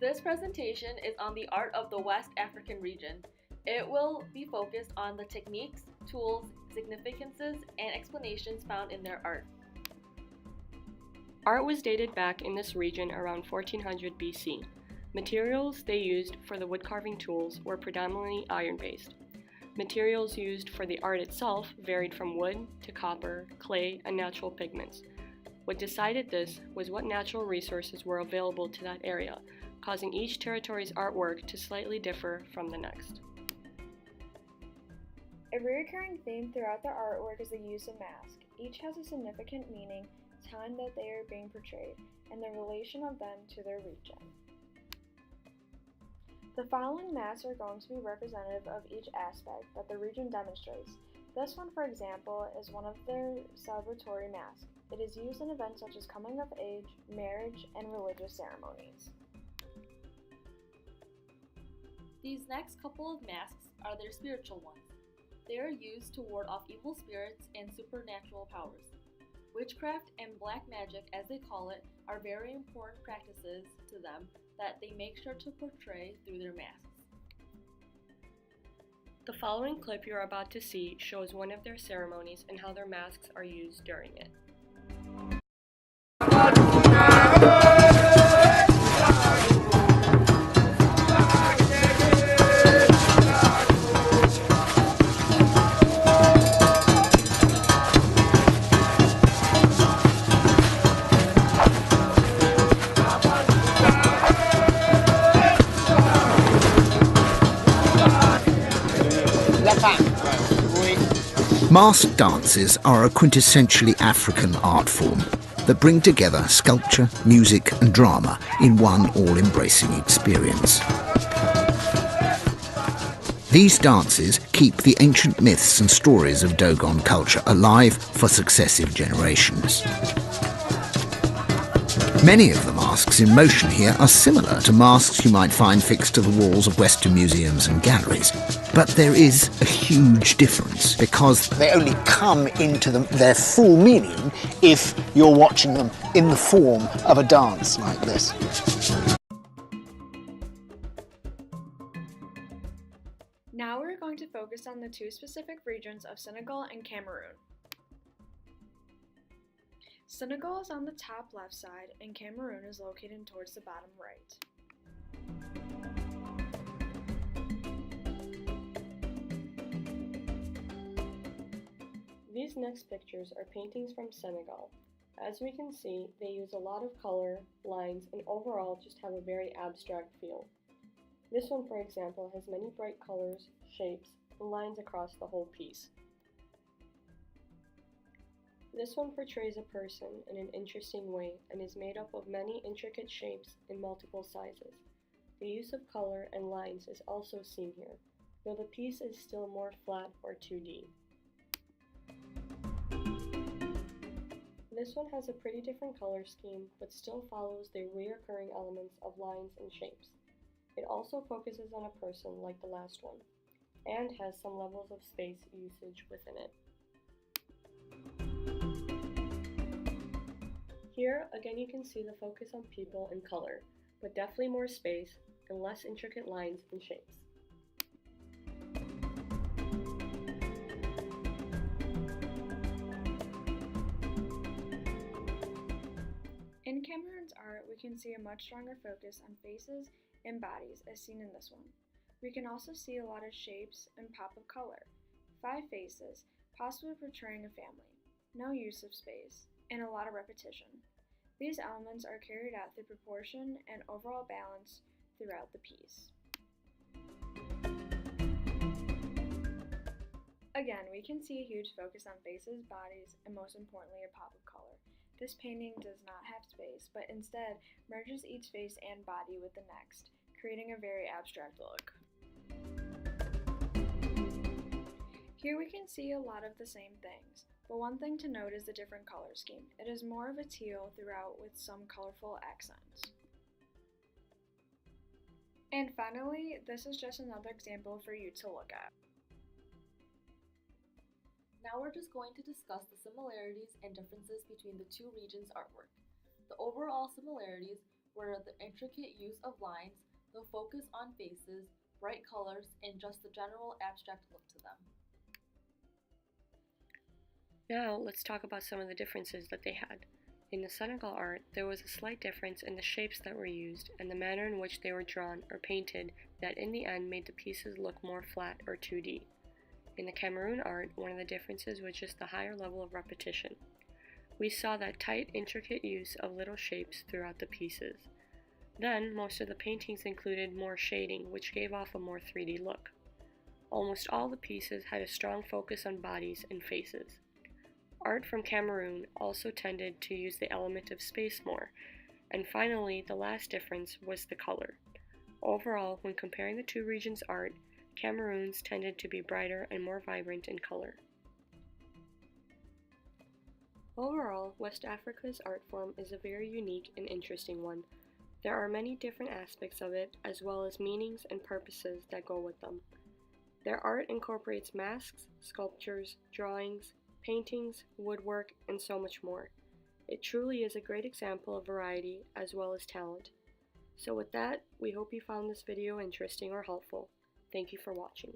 This presentation is on the art of the West African region. It will be focused on the techniques, tools, significances, and explanations found in their art. Art was dated back in this region around 1400 BC. Materials they used for the woodcarving tools were predominantly iron-based. Materials used for the art itself varied from wood to copper, clay, and natural pigments. What decided this was what natural resources were available to that area, causing each territory's artwork to slightly differ from the next. A recurring theme throughout the artwork is the use of masks. Each has a significant meaning, time that they are being portrayed, and the relation of them to their region. The following masks are going to be representative of each aspect that the region demonstrates. This one, for example, is one of their celebratory masks. It is used in events such as coming of age, marriage, and religious ceremonies. These next couple of masks are their spiritual ones. They are used to ward off evil spirits and supernatural powers. Witchcraft and black magic, as they call it, are very important practices to them that they make sure to portray through their masks. The following clip you are about to see shows one of their ceremonies and how their masks are used during it. Masked dances are a quintessentially African art form that bring together sculpture, music and drama in one all-embracing experience. These dances keep the ancient myths and stories of Dogon culture alive for successive generations. Many of the masks in motion here are similar to masks you might find fixed to the walls of Western museums and galleries. But there is a huge difference because they only come into their full meaning if you're watching them in the form of a dance like this. Now we're going to focus on the two specific regions of Senegal and Cameroon. Senegal is on the top left side and Cameroon is located towards the bottom right. These next pictures are paintings from Senegal. As we can see, they use a lot of color, lines, and overall just have a very abstract feel. This one, for example, has many bright colors, shapes, and lines across the whole piece. This one portrays a person in an interesting way and is made up of many intricate shapes in multiple sizes. The use of color and lines is also seen here, though the piece is still more flat or 2D. This one has a pretty different color scheme, but still follows the recurring elements of lines and shapes. It also focuses on a person like the last one, and has some levels of space usage within it. Here, again you can see the focus on people and color, but definitely more space and less intricate lines and shapes. In Cameroon's art, we can see a much stronger focus on faces and bodies as seen in this one. We can also see a lot of shapes and pop of color. 5 faces, possibly portraying a family. No use of space, and a lot of repetition. These elements are carried out through proportion and overall balance throughout the piece. Again, we can see a huge focus on faces, bodies, and most importantly a pop of color. This painting does not have space, but instead merges each face and body with the next, creating a very abstract look. Here we can see a lot of the same things, but one thing to note is the different color scheme. It is more of a teal throughout with some colorful accents. And finally, this is just another example for you to look at. Now we're just going to discuss the similarities and differences between the two regions' artwork. The overall similarities were the intricate use of lines, the focus on faces, bright colors, and just the general abstract look to them. Now, let's talk about some of the differences that they had. In the Senegal art, there was a slight difference in the shapes that were used and the manner in which they were drawn or painted that in the end made the pieces look more flat or 2D. In the Cameroon art, one of the differences was just the higher level of repetition. We saw that tight, intricate use of little shapes throughout the pieces. Then, most of the paintings included more shading, which gave off a more 3D look. Almost all the pieces had a strong focus on bodies and faces. Art from Cameroon also tended to use the element of space more. And finally, the last difference was the color. Overall, when comparing the two regions' art, Cameroon's tended to be brighter and more vibrant in color. Overall, West Africa's art form is a very unique and interesting one. There are many different aspects of it, as well as meanings and purposes that go with them. Their art incorporates masks, sculptures, drawings, paintings, woodwork, and so much more. It truly is a great example of variety as well as talent. So with that, we hope you found this video interesting or helpful. Thank you for watching.